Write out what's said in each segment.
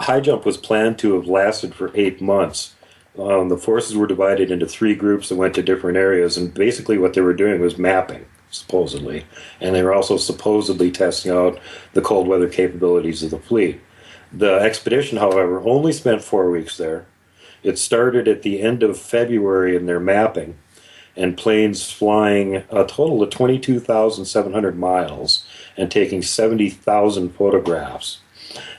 high jump was planned to have lasted for 8 months. The forces were divided into three groups that went to different areas, and basically what they were doing was mapping, supposedly. And they were also supposedly testing out the cold weather capabilities of the fleet. The expedition, however, only spent 4 weeks there. It started at the end of February in their mapping, and planes flying a total of 22,700 miles and taking 70,000 photographs.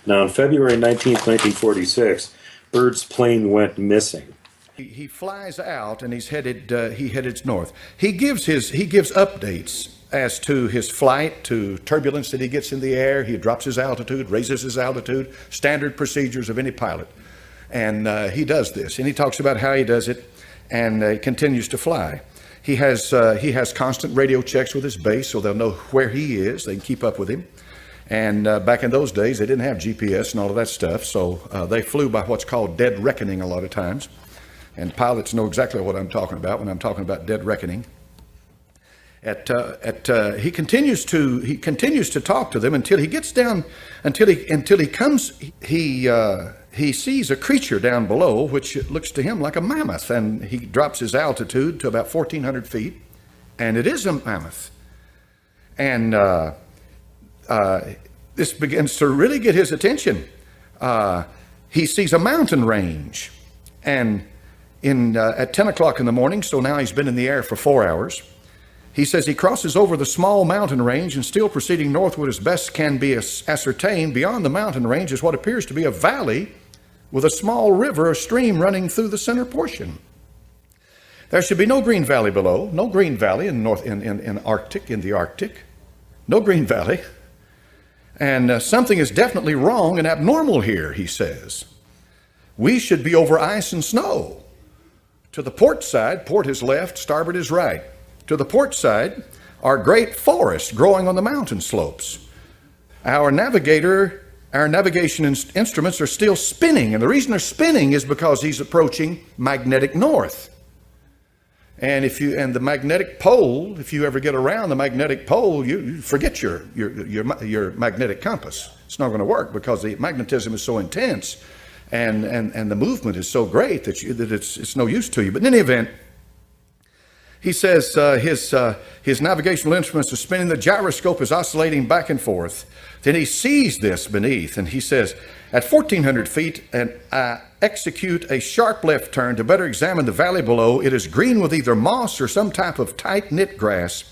Now, on February 19th, 1946, Byrd's plane went missing. He flies out and he headed north. He gives updates as to his flight, to turbulence that he gets in the air. He drops his altitude, raises his altitude, standard procedures of any pilot. And he does this, and he talks about how he does it, and continues to fly. He has constant radio checks with his base, so they'll know where he is. They can keep up with him. And back in those days, they didn't have GPS and all of that stuff, so they flew by what's called dead reckoning a lot of times. And pilots know exactly what I'm talking about when I'm talking about dead reckoning. He continues to talk to them until he gets down, until he comes. He sees a creature down below, which looks to him like a mammoth, and he drops his altitude to about 1,400 feet, and it is a mammoth. And this begins to really get his attention. He sees a mountain range, and at 10 o'clock in the morning, so now he's been in the air for 4 hours, he says he crosses over the small mountain range, and still proceeding northward as best can be ascertained, beyond the mountain range is what appears to be a valley with a small river or stream running through the center portion. There should be no green valley below, no green valley in the Arctic, no green valley. And something is definitely wrong and abnormal here, he says. We should be over ice and snow. To the port side, port is left, starboard is right. To the port side are great forests growing on the mountain slopes. Our navigation instruments are still spinning, and the reason they're spinning is because he's approaching magnetic north. And the magnetic pole, if you ever get around the magnetic pole, you forget your magnetic compass. It's not going to work because the magnetism is so intense, and the movement is so great that it's no use to you. But in any event, he says his navigational instruments are spinning, the gyroscope is oscillating back and forth. Then he sees this beneath, and he says, at 1,400 feet, and I execute a sharp left turn to better examine the valley below. It is green with either moss or some type of tight-knit grass.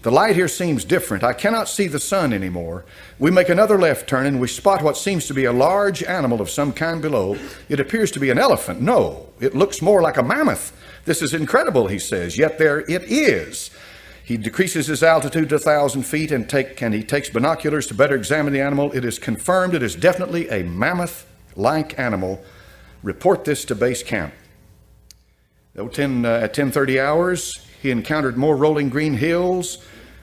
The light here seems different. I cannot see the sun anymore. We make another left turn, and we spot what seems to be a large animal of some kind below. It appears to be an elephant. No, it looks more like a mammoth. This is incredible, he says, yet there it is. He decreases his altitude to 1,000 feet and he takes binoculars to better examine the animal. It is confirmed it is definitely a mammoth-like animal. Report this to base camp. At 10:30 hours, he encountered more rolling green hills.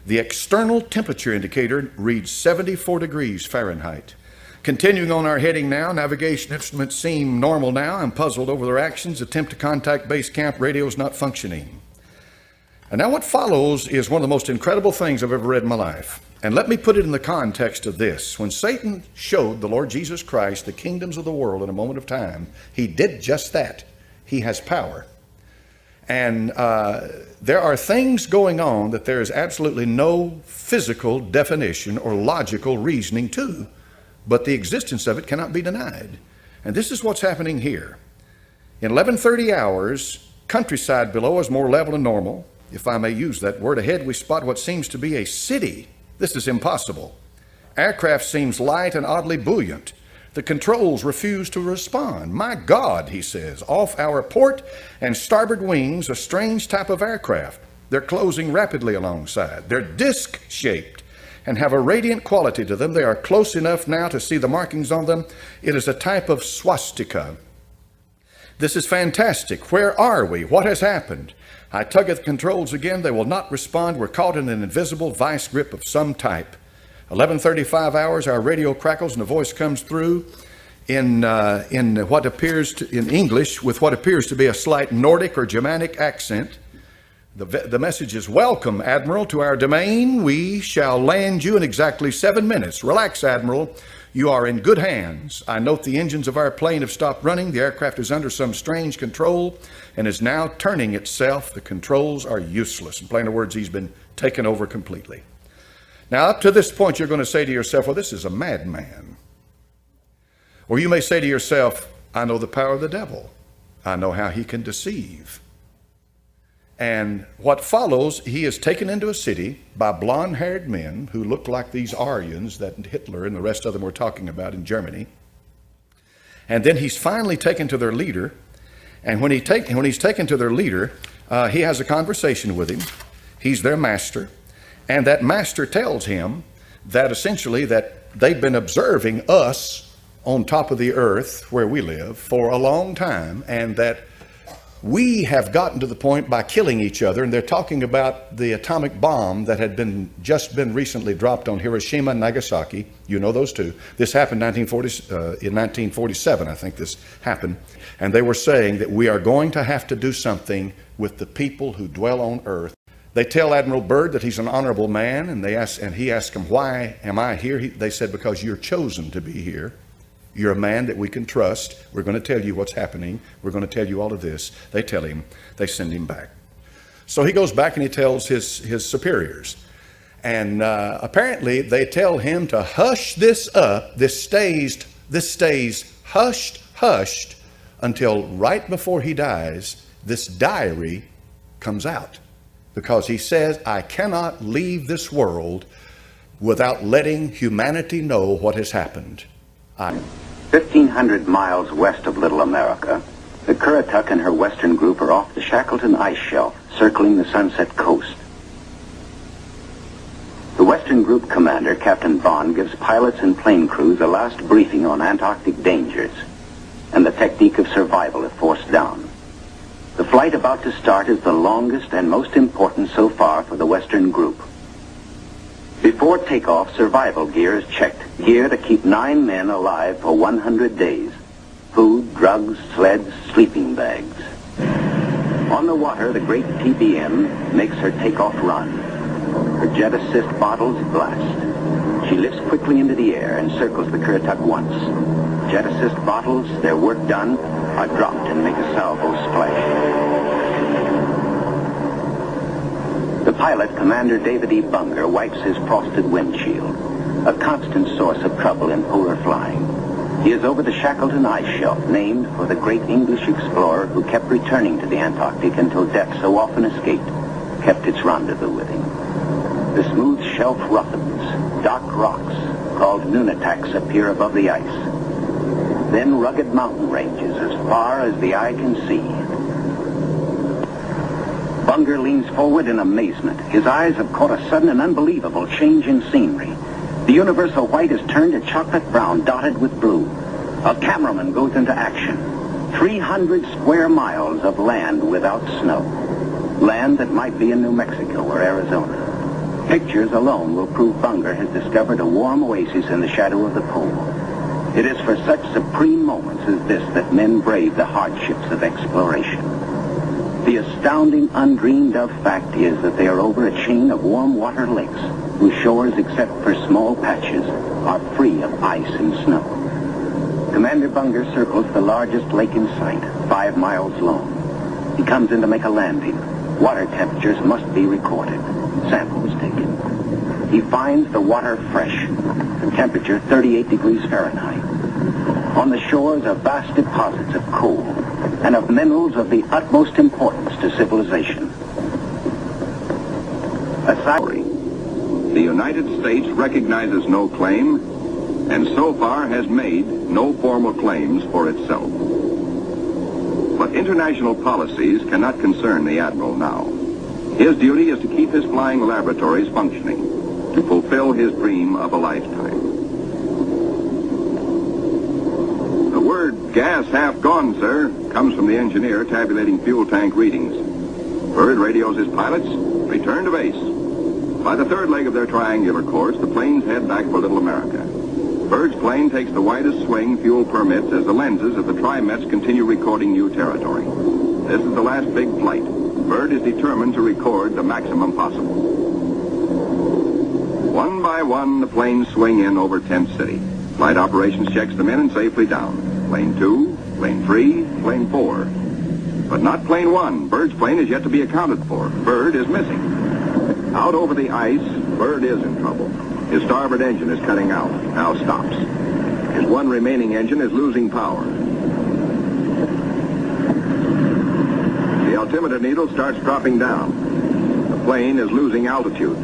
The external temperature indicator reads 74 degrees Fahrenheit. Continuing on our heading now, navigation instruments seem normal now. I'm puzzled over their actions. Attempt to contact base camp, radio is not functioning. And now what follows is one of the most incredible things I've ever read in my life. And let me put it in the context of this. When Satan showed the Lord Jesus Christ the kingdoms of the world in a moment of time, he did just that. He has power. And there are things going on that there is absolutely no physical definition or logical reasoning to, but the existence of it cannot be denied. And this is what's happening here. In 11:30 hours, countryside below is more level and normal. If I may use that word, ahead we spot what seems to be a city. This is impossible. Aircraft seems light and oddly buoyant. The controls refuse to respond. My God, he says, off our port and starboard wings, a strange type of aircraft. They're closing rapidly alongside. They're disc-shaped and have a radiant quality to them. They are close enough now to see the markings on them. It is a type of swastika. This is fantastic. Where are we? What has happened? I tug at the controls again. They will not respond. We're caught in an invisible vice grip of some type. 11:35 hours, our radio crackles and a voice comes through in what appears to, in English, with what appears to be a slight Nordic or Germanic accent. The message is, welcome, Admiral, to our domain. We shall land you in exactly 7 minutes. Relax, Admiral. You are in good hands. I note the engines of our plane have stopped running. The aircraft is under some strange control and is now turning itself. The controls are useless. In plainer words, he's been taken over completely. Now, up to this point, you're going to say to yourself, well, this is a madman. Or you may say to yourself, I know the power of the devil. I know how he can deceive. And what follows, he is taken into a city by blonde-haired men who look like these Aryans that Hitler and the rest of them were talking about in Germany. And then he's finally taken to their leader. And when he's taken to their leader, he has a conversation with him. He's their master. And that master tells him that essentially that they've been observing us on top of the earth where we live for a long time, and that we have gotten to the point by killing each other. And they're talking about the atomic bomb that had just been recently dropped on Hiroshima and Nagasaki. You know those two. This happened in 1947, I think this happened. And they were saying that we are going to have to do something with the people who dwell on earth. They tell Admiral Byrd that he's an honorable man, and he asked him, why am I here? They said, because you're chosen to be here. You're a man that we can trust. We're going to tell you what's happening. We're going to tell you all of this. They tell him, they send him back. So he goes back and he tells his superiors. And apparently they tell him to hush this up. This stays hushed until right before he dies, this diary comes out. Because he says, I cannot leave this world without letting humanity know what has happened. 1,500 miles west of Little America, the Currituck and her western group are off the Shackleton ice shelf, circling the Sunset Coast. The western group commander, Captain Bond, gives pilots and plane crews a last briefing on Antarctic dangers and the technique of survival if forced down. The flight about to start is the longest and most important so far for the western group. Before takeoff, survival gear is checked. Gear to keep 9 men alive for 100 days. Food, drugs, sleds, sleeping bags. On the water, the great TBM makes her takeoff run. Her jet assist bottles blast. She lifts quickly into the air and circles the Currituck once. Jet assist bottles, their work done, are dropped and make a salvo splash. The pilot, Commander David E. Bunger, wipes his frosted windshield, a constant source of trouble in polar flying. He is over the Shackleton ice shelf, named for the great English explorer who kept returning to the Antarctic until death, so often escaped, kept its rendezvous with him. The smooth shelf roughens. Dark rocks, called nunataks, appear above the ice. Then rugged mountain ranges as far as the eye can see. Bunger leans forward in amazement. His eyes have caught a sudden and unbelievable change in scenery. The universal white is turned to chocolate brown, dotted with blue. A cameraman goes into action. 300 square miles of land without snow. Land that might be in New Mexico or Arizona. Pictures alone will prove Bunger has discovered a warm oasis in the shadow of the pole. It is for such supreme moments as this that men brave the hardships of exploration. The astounding, undreamed of fact is that they are over a chain of warm water lakes whose shores, except for small patches, are free of ice and snow. Commander Bunger circles the largest lake in sight, 5 miles long. He comes in to make a landing. Water temperatures must be recorded. Samples taken. He finds the water fresh, the temperature 38 degrees Fahrenheit. On the shores are vast deposits of coal and of minerals of the utmost importance to civilization. The United States recognizes no claim, and so far has made no formal claims for itself. But international policies cannot concern the Admiral now. His duty is to keep his flying laboratories functioning, to fulfill his dream of a lifetime. The word "gas half gone, sir," comes from the engineer tabulating fuel tank readings. Byrd radios his pilots, return to base. By the third leg of their triangular course, the planes head back for Little America. Byrd's plane takes the widest swing fuel permits as the lenses of the Trimets continue recording new territory. This is the last big flight. Byrd is determined to record the maximum possible. One by one, the planes swing in over Tent City. Flight operations checks the men and safely down. Plane 2, plane 3, plane 4. But not plane 1. Byrd's plane is yet to be accounted for. Byrd is missing. Out over the ice, Byrd is in trouble. His starboard engine is cutting out. Now stops. His one remaining engine is losing power. The altimeter needle starts dropping down. The plane is losing altitude.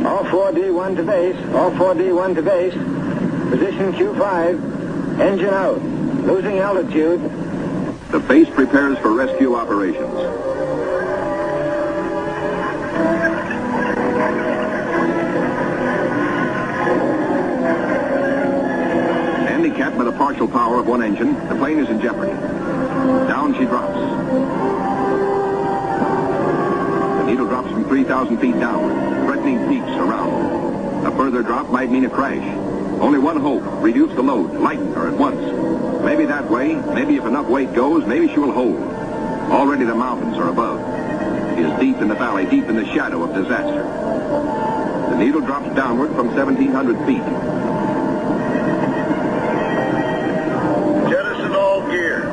All 4D1 to base. All 4D1 to base. Position Q5. Engine out. Losing altitude. The base prepares for rescue operations. Handicapped by the partial power of one engine, the plane is in jeopardy. Down she drops. The needle drops from 3,000 feet downward, threatening peaks around. A further drop might mean a crash. Only one hope: reduce the load, lighten her at once. Maybe that way, maybe if enough weight goes, maybe she will hold. Already the mountains are above. She is deep in the valley, deep in the shadow of disaster. The needle drops downward from 1,700 feet. Jettison all gear.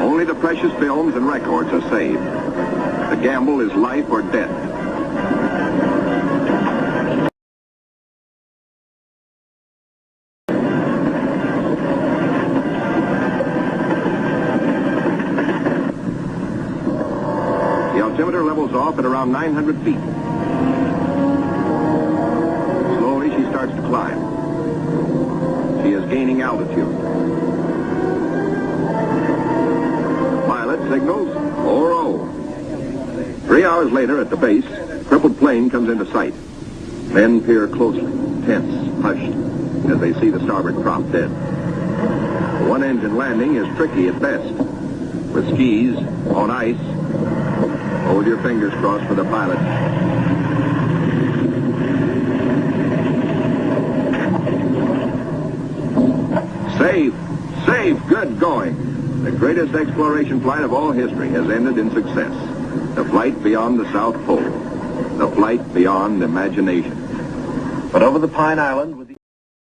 Only the precious films and records are saved. The gamble is life or death. The altimeter levels off at around 900 feet. Slowly she starts to climb. She is gaining altitude. Pilot signals 4-0. 3 hours later at the base, crippled plane comes into sight. Men peer closely, tense, hushed, as they see the starboard prop dead. One engine landing is tricky at best. With skis, on ice, hold your fingers crossed for the pilot. Safe, safe, good going. The greatest exploration flight of all history has ended in success. The flight beyond the South Pole. The flight beyond imagination. But over the Pine Island...